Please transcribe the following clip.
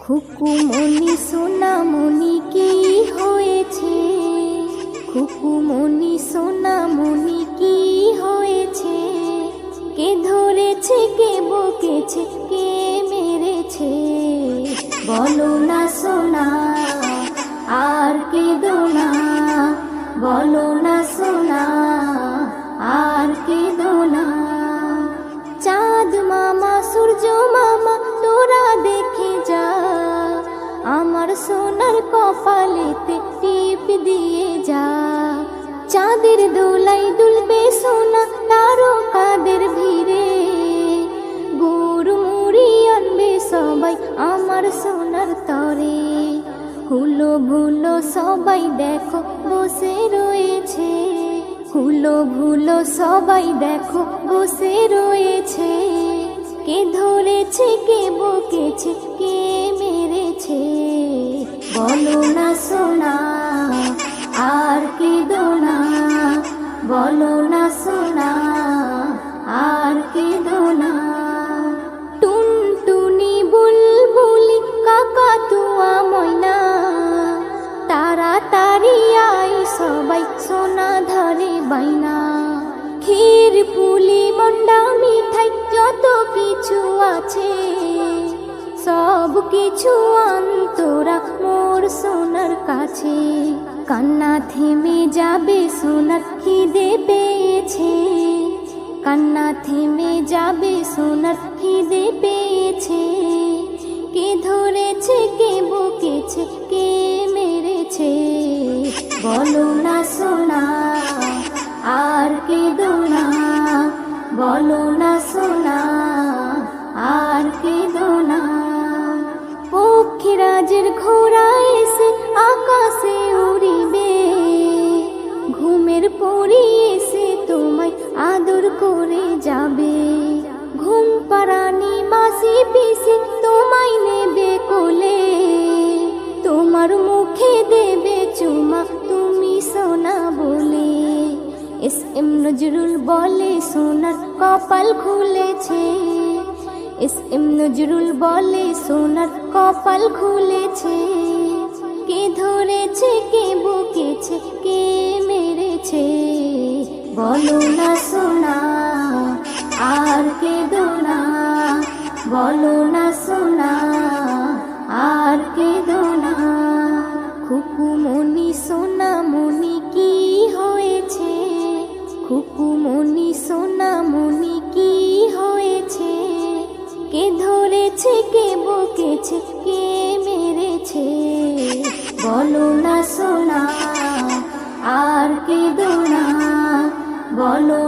খুকুমনি সোনামনি কি হয়েছে? খুকুমনি সোনামনি কি হয়েছে? কে ধরেছে, কে বকেছে, কে মেরেছে? বলো না সোনা, আর কেঁদো না। বলো না সোনা, আর কেঁদো না। চাঁদ মামা, সূর্য মামা, তোরা দেখে যা, আমার সোনার কপালেতে টিপ দিয়ে যা। চাঁদের দোলাই দুলবে সোনা তারকাদের ভিড়ে, গুড় মুড়ি আনবে সবাই আমার সোনার তরে। হুলো ভুলো সবাই দেখো বসে রয়েছে, হুলো ভুলো সবাই দেখো বসে রয়েছে। কে ধরেছে, কে বকেছে, কে মেরেছে? বলো না সোনা, আর কেঁদো না। বলো না সোনা, আর কেঁদো না। টুনটুনি, বুলবুলি, কাকাতুয়া, ময়না, তাড়াতাড়ি আয় সবাই সোনা ধরে বাইনা। ক্ষীর পুলি মন্ডা মিঠাই যত কিছু আছে, সব কিছু আন্তরা মোর সোনার কাছে। কান্না থেমে যাবে সোনার খিদে পেয়েছে, কান্না থেমে যাবে সোনার খিদে পেয়েছে। কে ধরেছে, কে বকেছে, কে মেরেছে? বলো না সোনা, আর কেঁদো না। বলো না সোনা, আর কেঁদো না। পক্ষীরাজের ঘোড়া এসে আকাশে উড়িবে, ঘুমের পরি এসে তোমায় আদর করে যাবে। ঘুম পাড়ানি মাসি পিসি তোমায় নেবে কোলে, তোমার মুখে দেবে চুমা তুমি সোনা বলে। এস এম নজরুল বলে সোনার কপাল খুলেছে, এস এম নজরুল বলে সোনার কপাল খুলেছে। কে ধরেছে, কে বকেছে, কে মেরেছে? বলো না সোনা, আর কেঁদো না। বলো না সোনা, আর কেঁদো না। খুকুমনি সোনামনি কি হয়েছে? খুকুমনি সোনামনি কি হয়েছে? কে ধরেছে, কে বকেছে, কে মেরেছে? বলো না সোনা, আর কেঁদো না। বলো